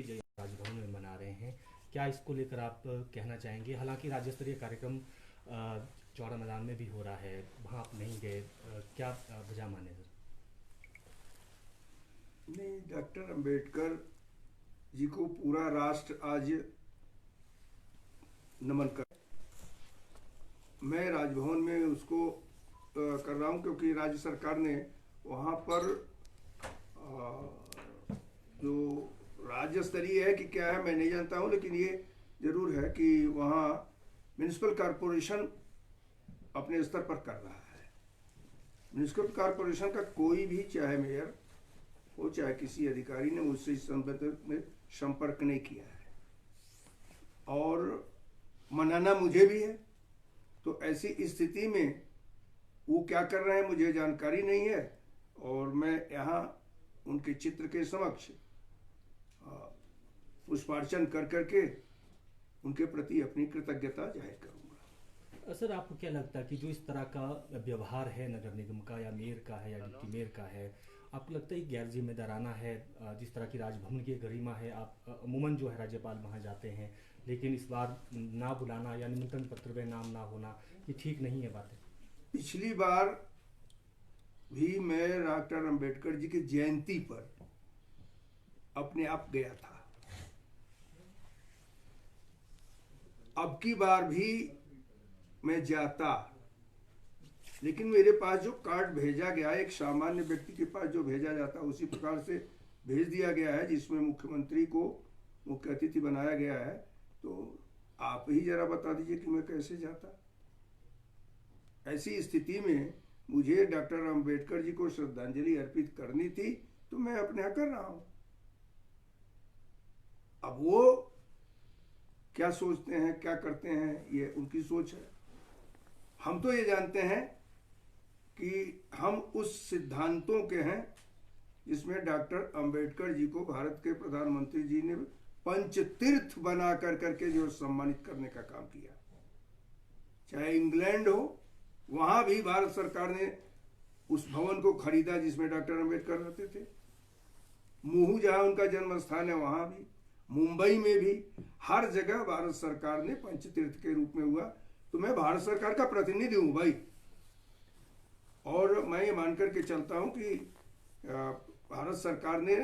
राजभवन में मना रहे हैं, क्या इसको लेकर आप कहना चाहेंगे? हालांकि राज्य स्तरीय कार्यक्रम चौड़ा मैदान में भी हो रहा है, वहाँ आप नहीं गए, क्या वजह माने सर? नहीं, डॉक्टर अंबेडकर जी को पूरा राष्ट्र आज नमन कर, मैं राजभवन में उसको कर रहा हूँ क्योंकि राज्य सरकार ने वहाँ पर जो राज्य स्तरीय है कि क्या है मैं नहीं जानता हूँ, लेकिन ये जरूर है कि वहाँ म्यूनिसिपल कॉरपोरेशन अपने स्तर पर कर रहा है। म्यूनिसिपल कॉरपोरेशन का कोई भी, चाहे मेयर हो चाहे किसी अधिकारी ने, मुझसे इस संबंध में संपर्क नहीं किया है और मनाना मुझे भी है। तो ऐसी स्थिति में वो क्या कर रहे हैं मुझे जानकारी नहीं है और मैं यहाँ उनके चित्र के समक्ष पुष्पार्चन कर करके उनके प्रति अपनी कृतज्ञता जाहिर करूँगा। सर, आपको क्या लगता है कि जो इस तरह का व्यवहार है नगर निगम का या मेयर का है या डिप्टी मेयर का है, आपको लगता है गैर जिम्मेदाराना है? जिस तरह की राजभवन की गरिमा है, आप अमूमन जो है राज्यपाल वहाँ जाते हैं, लेकिन इस बार ना बुलाना या निमंत्रण पत्र में नाम ना होना, ये ठीक नहीं है बातें? पिछली बार भी मैं डॉक्टर अंबेडकर जी की जयंती पर अपने आप गया था। अब की बार भी मैं जाता, लेकिन मेरे पास जो कार्ड भेजा गया, एक सामान्य व्यक्ति के पास जो भेजा जाता उसी प्रकार से भेज दिया गया है, जिसमें मुख्यमंत्री को मुख्य अतिथि बनाया गया है। तो आप ही जरा बता दीजिए कि मैं कैसे जाता। ऐसी स्थिति में मुझे डॉक्टर अंबेडकर जी को श्रद्धांजलि अर्पित करनी थी, तो मैं अपने यहाँ कर रहा हूं। अब वो क्या सोचते हैं, क्या करते हैं, ये उनकी सोच है। हम तो ये जानते हैं कि हम उस सिद्धांतों के हैं जिसमें डॉक्टर अंबेडकर जी को भारत के प्रधानमंत्री जी ने पंचतीर्थ बना कर करके जो सम्मानित करने का काम किया। चाहे इंग्लैंड हो, वहां भी भारत सरकार ने उस भवन को खरीदा जिसमें डॉक्टर अंबेडकर रहते थे। मुहू जहां उनका जन्म स्थान है, वहां भी, मुंबई में भी, हर जगह भारत सरकार ने पंचतीर्थ के रूप में हुआ। तो मैं भारत सरकार का प्रतिनिधि हूं भाई, और मैं ये मान करके चलता हूं कि भारत सरकार ने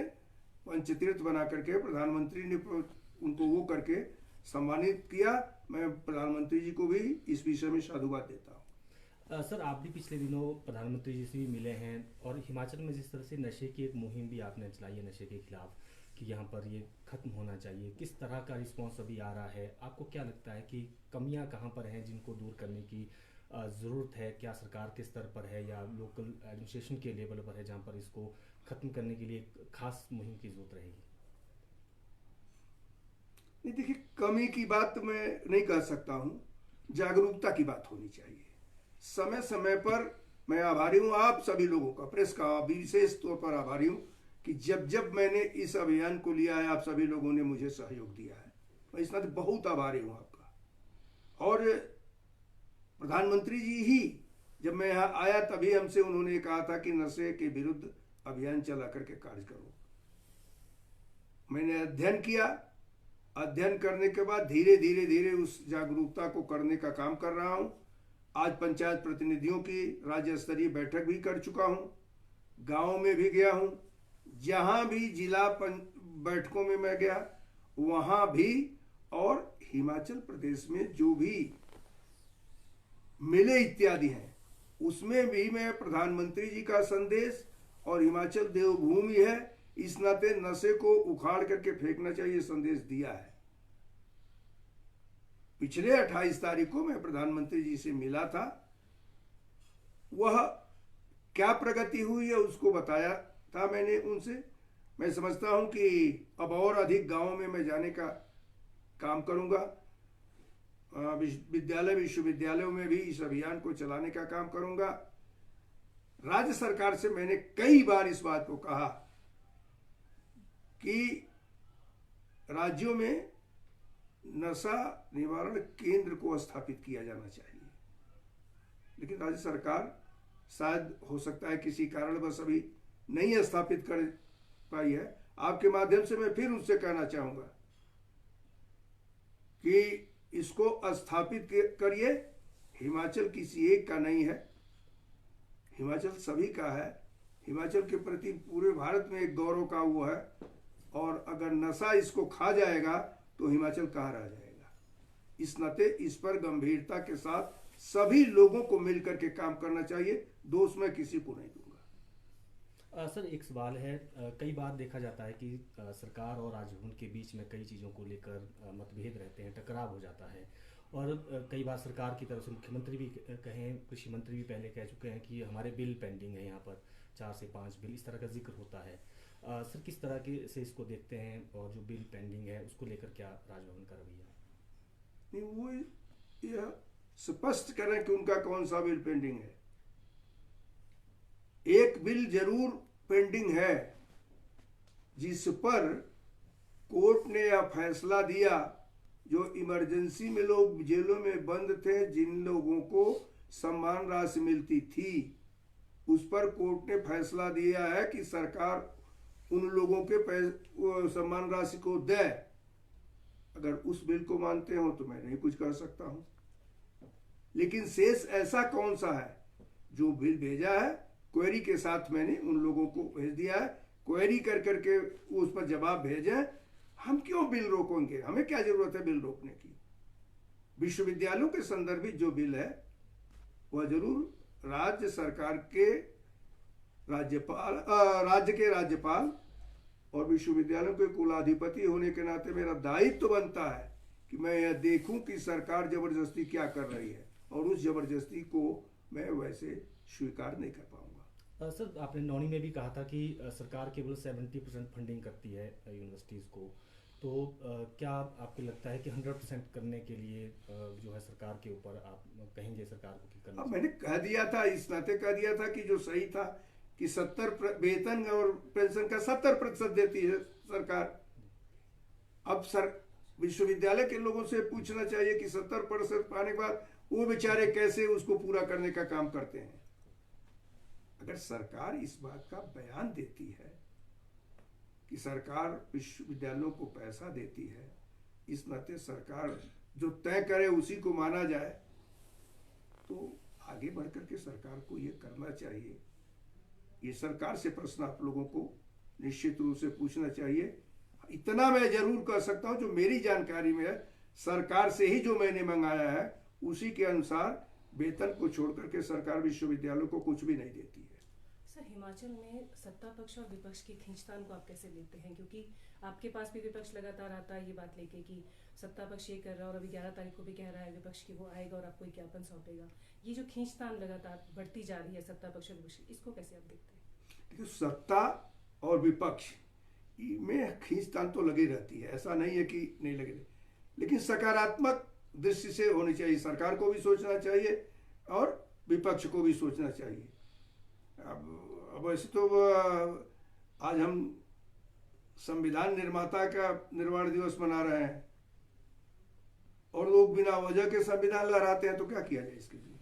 पंचतीर्थ बना करके, प्रधानमंत्री ने उनको वो करके सम्मानित किया। मैं प्रधानमंत्री जी को भी इस विषय में साधुवाद देता हूँ। सर, आप भी पिछले दिनों प्रधानमंत्री जी से भी मिले हैं और हिमाचल में जिस तरह से नशे की एक मुहिम भी आपने चलाई है नशे के खिलाफ, कि यहाँ पर ये खत्म होना चाहिए, किस तरह का रिस्पांस अभी आ रहा है? आपको क्या लगता है कि कमियाँ कहाँ पर हैं जिनको दूर करने की ज़रूरत है? क्या सरकार के स्तर पर है या लोकल एडमिनिस्ट्रेशन के लेवल पर है जहाँ पर इसको ख़त्म करने के लिए खास मुहिम की ज़रूरत रहेगी? नहीं, देखिए, कमी की बात मैं नहीं कह सकता हूँ, जागरूकता की बात होनी चाहिए। समय समय पर मैं आभारी हूँ आप सभी लोगों का, प्रेस का विशेष तौर पर आभारी हूँ कि जब जब मैंने इस अभियान को लिया है, आप सभी लोगों ने मुझे सहयोग दिया है। मैं इस नाते बहुत आभारी हूँ आपका। और प्रधानमंत्री जी ही जब मैं यहाँ आया तभी हमसे उन्होंने कहा था कि नशे के विरुद्ध अभियान चला करके कार्य करो। मैंने अध्ययन किया, अध्ययन करने के बाद धीरे धीरे धीरे उस जागरूकता को करने का काम कर रहा हूँ। आज पंचायत प्रतिनिधियों की राज्य स्तरीय बैठक भी कर चुका हूँ, गाँव में भी गया हूँ, जहाँ भी जिला बैठकों में मैं गया वहाँ भी, और हिमाचल प्रदेश में जो भी मेले इत्यादि हैं उसमें भी मैं प्रधानमंत्री जी का संदेश, और हिमाचल देवभूमि है इस नाते नशे को उखाड़ करके फेंकना चाहिए संदेश दिया है। पिछले 28 तारीख को मैं प्रधानमंत्री जी से मिला था, वह क्या प्रगति हुई है उसको बताया था मैंने उनसे। मैं समझता हूं कि अब और अधिक गांवों में मैं जाने का काम करूंगा, विद्यालय विश्वविद्यालयों में भी इस अभियान को चलाने का काम करूंगा। राज्य सरकार से मैंने कई बार इस बात को कहा कि राज्यों में नशा निवारण केंद्र को स्थापित किया जाना चाहिए, लेकिन राज्य सरकार शायद हो सकता है किसी कारणवश अभी नहीं स्थापित कर पाई है। आपके माध्यम से मैं फिर उनसे कहना चाहूंगा कि इसको स्थापित करिए। हिमाचल किसी एक का नहीं है, हिमाचल सभी का है। हिमाचल के प्रति पूरे भारत में एक गौरव का वो है, और अगर नशा इसको खा जाएगा तो हिमाचल कहाँ रह जाएगा। इस नाते इस पर गंभीरता के साथ सभी लोगों को मिलकर के काम करना चाहिए। दोष मैं किसी को नहीं दूंगा। सर एक सवाल है, कई बार देखा जाता है कि सरकार और राजभवन के बीच में कई चीज़ों को लेकर मतभेद रहते हैं, टकराव हो जाता है, और कई बार सरकार की तरफ से मुख्यमंत्री भी कहें, कृषि मंत्री भी पहले कह चुके हैं कि हमारे बिल पेंडिंग है, यहाँ पर 4 से 5 बिल इस तरह का जिक्र होता है। सर किस तरह के से इसको देखते हैं, और जो बिल पेंडिंग है उसको लेकर क्या राजभवन का रवैया है? नहीं, वो यह स्पष्ट करें कि उनका कौन सा बिल पेंडिंग है। एक बिल जरूर पेंडिंग है जिस पर कोर्ट ने यह फैसला दिया, जो इमरजेंसी में लोग जेलों में बंद थे, जिन लोगों को सम्मान राशि मिलती थी, उस पर कोर्ट ने फैसला दिया है कि सरकार उन लोगों के सम्मान राशि को दे। अगर उस बिल को मानते हो तो मैं नहीं कुछ कर सकता हूं, लेकिन शेष ऐसा कौन सा है जो बिल भेजा है, क्वेरी के साथ मैंने उन लोगों को भेज दिया है। क्वेरी कर करके उस पर जवाब भेजें। हम क्यों बिल रोकेंगे, हमें क्या जरूरत है बिल रोकने की। विश्वविद्यालयों के संदर्भित जो बिल है वह जरूर राज्य सरकार के राज्य के राज्यपाल और विश्वविद्यालयों के कुलाधिपति होने के नाते मेरा दायित्व बनता है कि मैं यह देखूं कि सरकार जबरदस्ती क्या कर रही है, और उस जबरदस्ती को मैं वैसे स्वीकार नहीं कर पाऊंगा। सर आपने नौनी में भी कहा था कि सरकार केवल 70% फंडिंग करती है यूनिवर्सिटीज़ को, तो क्या आपको लगता है कि 100% करने के लिए जो है सरकार के ऊपर आप कहेंगे सरकार को कि करना? मैंने कह दिया था, इस नाते कह दिया था कि जो सही था कि 70 वेतन और पेंशन का 70% देती है सरकार। अब विश्वविद्यालय के लोगों से पूछना चाहिए कि 70% पाने के बाद वो बेचारे कैसे उसको पूरा करने का काम करते हैं। अगर सरकार इस बात का बयान देती है कि सरकार विश्वविद्यालयों को पैसा देती है, इस नाते सरकार जो तय करे उसी को माना जाए, तो आगे बढ़कर के सरकार को ये करना चाहिए। ये सरकार से प्रश्न आप लोगों को निश्चित रूप से पूछना चाहिए। इतना मैं जरूर कह सकता हूं, जो मेरी जानकारी में है, सरकार से ही जो मैंने मंगाया है उसी के अनुसार वेतन को छोड़कर के सरकार विश्वविद्यालयों को कुछ भी नहीं देती है। सर हिमाचल में सत्ता पक्ष और विपक्ष की खींचतान को आप कैसे लेते हैं, क्योंकि आपके पास भी विपक्ष लगातार आता है ये बात लेके कि सत्ता पक्ष ये कर रहा है, और अभी 11 तारीख को भी कह रहा है विपक्ष की वो आएगा और आपको एक ज्ञापन सौंपेगा। ये जो खींचतान लगातार बढ़ती जा रही है सत्ता पक्ष और विपक्ष, इसको कैसे आप देखते हैं? देखिए, सत्ता और विपक्ष में खींचतान तो लगी रहती है, ऐसा नहीं है कि नहीं लगी, लेकिन सकारात्मक दृष्टि से होनी चाहिए। सरकार को भी सोचना चाहिए और विपक्ष को भी सोचना चाहिए। अब वैसे तो आज हम संविधान निर्माता का निर्माण दिवस मना रहे हैं, और लोग बिना वजह के संविधान लहराते हैं, तो क्या किया जाए इसके लिए।